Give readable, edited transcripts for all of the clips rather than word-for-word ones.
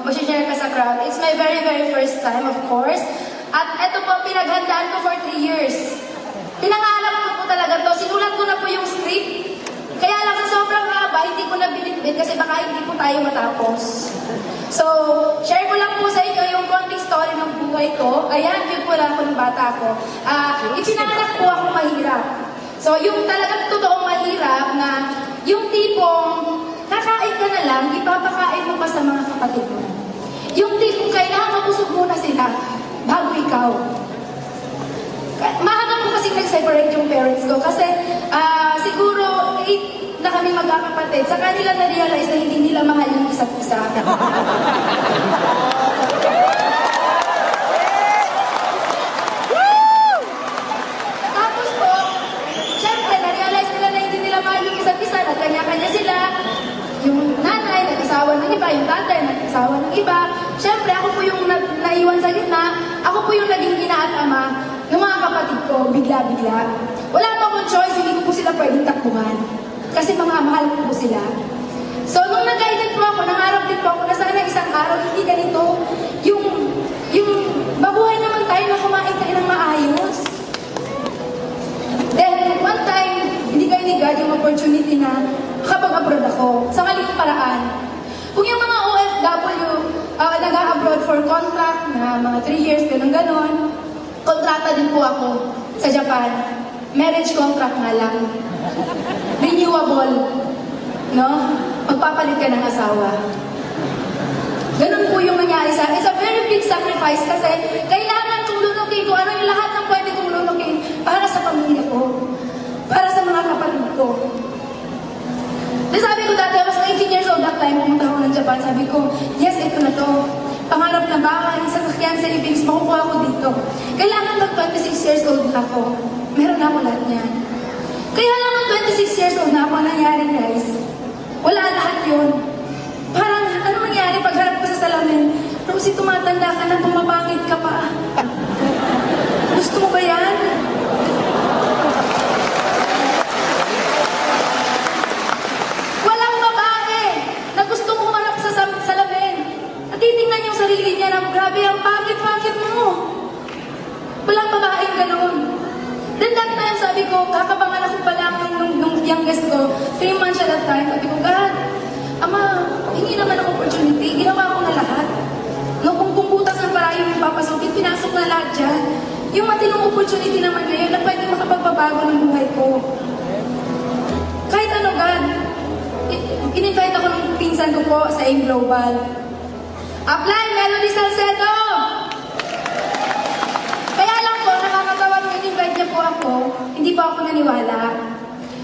mag-share ka sa crowd. It's my very, very first time, of course. At ito po, pinaghandaan ko for 3 years. Pinangarap ko po talaga to. Sinulat ko na po yung script. Kaya lang sa sobrang haba, hindi ko na binitbit kasi baka hindi po tayo matapos. So, share ko lang po sa inyo yung konting story ng buhay ko. Ayan, yun po lang ako ng bata ko. Ipinanganak po ako mahirap. So, yung talagang totoong mahirap na yung tipong kakain ka na lang, ipapakain mo pa sa mga kapatid mo. Yung tipong kailangan mabusog muna sila bago ikaw. Mahanga po kasi nag-separate yung parents ko kasi siguro 8 na kami magkakapatid. Sa kanila na-realize na hindi nila mahal yung isa't isa. Tapos po, syempre, na-realize nila na hindi nila mahal yung isa't isa. Nagkanya-kanya sila. Yung nanay, nag-asawa ng iba. Yung tatay, nag-asawa ng iba. Syempre, ako po yung naiwan sa gitna. Ako po yung naging ina at ama ng mga kapatid ko, bigla-bigla. Wala pa akong choice, hindi ko po sila pwedeng takbuhan. Kasi mga mahal ko po sila. So, nung nag-guided po ako, nangarap din po ako na sana isang araw, hindi ganito. Yung mabuhay naman tayo na kumain tayo ng maayos. Then, one time, hindi kayo ni God yung opportunity na kapag-abroad ako, sa maling paraan. Kung yung mga OFW, nag-abroad for contract na mga 3 years, ganun-ganon, kontrata din po ako sa Japan. Marriage contract nga lang. Renewable. No? Magpapalit ka ng asawa. Ganun po yung nangyari sa akin. It's a very big sacrifice kasi kailangan kong lunogin ko ano yung lahat ng pwede kong lunogin para sa pamilya ko. Para sa mga kapatid ko. Then sabi ko dati, I was 19 years old that time, pumunta ako ng Japan. Sabi ko, yes, ito na to. Pangarap na bahay, sasakyan, savings, makukuha ko dito. Kailangan mag-26 years old na ako. Meron na ako lahat niyan. Kaya lang nung 26 years old na ako, nangyari guys, wala lahat yun. Parang, ano nangyari pagharap ko sa salamin? Rosie, tumatanda ka na, pumapangit ka pa. Gusto mo ba yan? Walang babae na gustong humarap sa salamin. At titingnan yung sarili niya na, grabe, ang pangit-pangit mo. Walang babaeng ganoon. Then that time, sabi ko, kakabangan ako pa lang nung youngest ko. 3 months siya that time. Sabi ko, God, Ama, hindi naman ang opportunity. Ginawa ko na lahat. No, kung butas ng parayo yung papasukin, pinasok na lahat dyan. Yung matinong opportunity naman ngayon na pwede makapagpabago ng buhay ko. Kahit ano, God, in-invite ako ng pinsan ko po sa AIM Global. Apply, Melody Salcedo! Kaya lang po, nakakatawa nung in-invite niya po ako, hindi pa ako naniwala.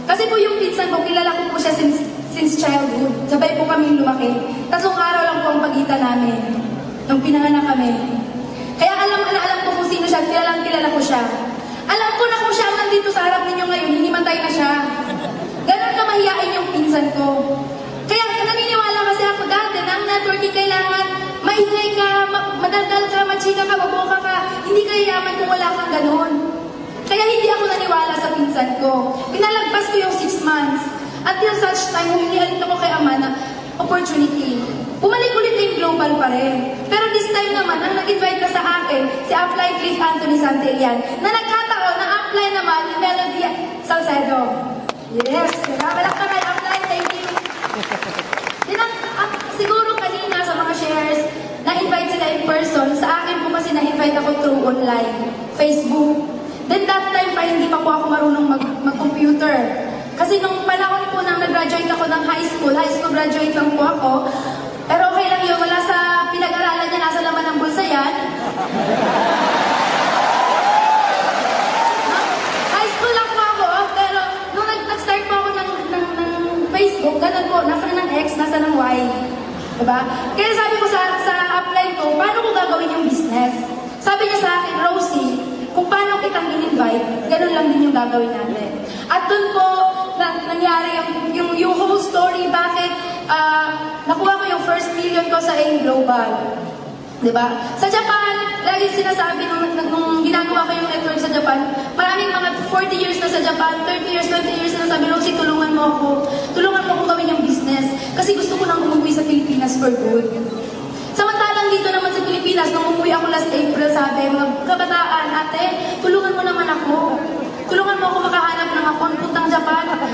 Kasi po yung pinsan ko, kilala ko po siya since childhood. Sabay po kami lumaki. 3 araw lang po ang pagitan namin nung pinanganak kami. Kaya alam ko kung sino siya, kilala ko siya. Alam ko na kung siya nandito sa harap ninyo ngayon, hinimatay na siya. Ganon ka mahiyain yung pinsan ko. Kaya naniniwala kasi ako dati na ang networking kailangan maingay ka, madaldal ka, machika ka, maboka ka. Hindi ka yaman kung wala kang ganon. Kaya hindi ako naniwala sa pinsan ko. Pinalagpas ko yung 6 months. Until such time, humingi ako kay Ama na opportunity. Bumalik ulit na yung global pa rin. Pero this time naman, ang nag-invite na sa akin, si Apply Cliff Anthony Santillan, na nagkataon na apply naman ni Melody Salcedo. Yes, malak na kay Apply, thank you. Siguro kanina sa mga shares, na-invite sila in person. Sa akin po kasi na-invite ako through online, Facebook. Then that time pa, hindi pa po ako marunong mag-computer. Kasi nung panahon po nang nag-graduate ako ng high school graduate lang po ako. Pero okay lang yun, wala sa pinag-aralan niya, nasa laman ng bulsa yan. High school lang po ako, pero nung nag-start po ako ng Facebook, ganun po, nasa ng X, nasa ng Y. Diba? Kaya sabi ko sa apply ko, paano ko gagawin yung business? Sabi niya sa akin, Rosie, kung paano kitang in-invite, ganun lang din yung gagawin natin. At dun po, nangyari yung whole story, bakit nakuha ko yung first million ko sa AIM Global. Diba? Sa Japan, lagi sinasabi nung ginagawa ko yung network sa Japan, maraming mga 40 years na sa Japan, 30 years, 20 years na sabi, Rosie, tulungan mo akong gawin yung business. Kasi gusto ko nang umuwi sa Pilipinas for good. Samantala,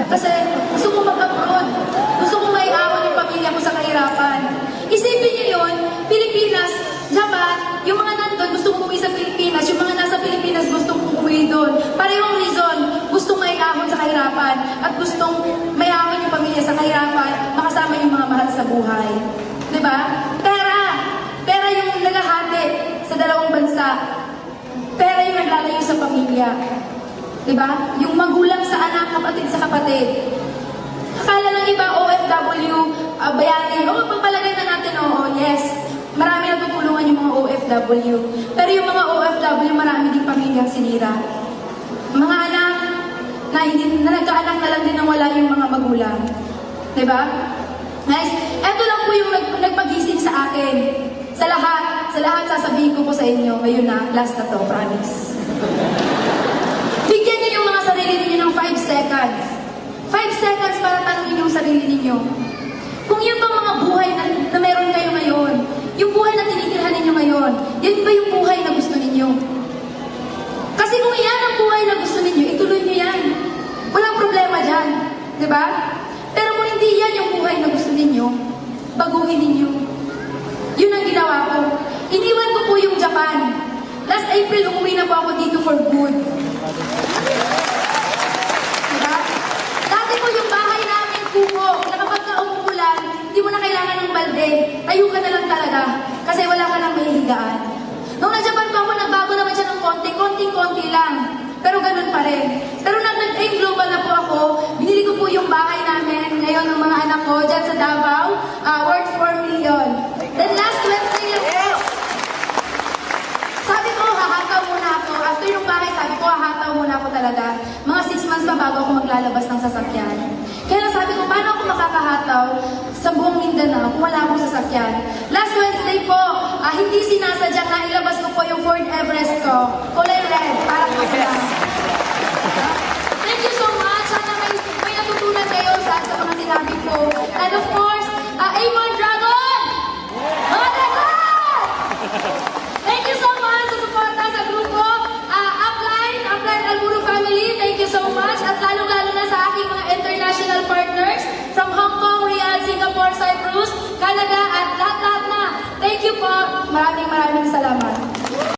Kasi gusto ko mag-abroad. Gusto ko maiahon yung pamilya ko sa kahirapan. Isipin niyo yun, Pilipinas, Japan, yung mga nandun gusto kong umuwi sa Pilipinas, yung mga nasa Pilipinas gusto kong umuwi doon. Parehong reason, gustong maiahon sa kahirapan at gustong maiahon yung pamilya sa kahirapan, makasama yung mga mahal sa buhay. Diba? Pera yung nagahati sa dalawang bansa. Pera yung naglalayo sa pamilya. Diba? Yung magulang sa anak, kapatid sa kapatid. Akala ng iba, OFW, bayani. Pagpalagay na natin, yes. Marami natutulungan yung mga OFW. Pero yung mga OFW, marami din pamilyang sinira. Mga anak na nagkaanak na lang din nang wala yung mga magulang. Diba? Guys, eto lang po yung nagpagising sa akin. Sa lahat sasabihin ko po sa inyo, ngayon na, last na to, promise. Bigyan niyo yung mga sarili ninyo ng 5 seconds. 5 seconds para tanungin yung sarili ninyo. Kung yun bang mga buhay na meron kayo ngayon, yung buhay na tinitirhan ninyo ngayon, yun ba yung buhay na gusto ninyo? Kasi kung yan ang buhay na gusto ninyo, ituloy nyo yan. Walang problema dyan. Diba? Pero kung hindi yan yung buhay na gusto ninyo, baguhin ninyo. Yun ang ginawa ko. Iniwan ko po yung Japan. Last April, umuwi na po ako dito for good. Diba? Dati po yung bahay namin, kuko, na kapag ka umuulan, hindi mo na kailangan ng balde. Tayo ka na lang talaga. Kasi wala ka nang mahihigaan. Nung na-Japan pa ako, nagbago naman siya ng konti lang. Pero ganun pa rin. Pero nag-aim global na po ako, binili ko po yung bahay namin, ngayon ng mga anak ko, dyan sa Davao, worth 4 million. Then last Wednesday lang po, sabi ko, hahataw muna ako. After yung bahay, sabi ko, hahataw muna ako talaga. Mga 6 months pa bago ako maglalabas ng sasakyan. Kaya lang sabi ko, paano ako makakahataw sa buong Mindanao kung wala akong sasakyan? Last Wednesday po, hindi sinasadyang na ilabas ko po yung Ford Everest ko. Kulay red, para po sila. Thank you so much. Sana may natutunan kayo sa mga sinabi ko. And of course, A1 Dragon! Mga Dragon! Thank you so much sa suporta sa grupo. Upline Alburo family, thank you so much. At lalong-lalo na sa aking mga international partners from Hong Kong, Riyadh, Singapore, Cyprus, Canada, at lahat-lahat na. Thank you po. Maraming salamat.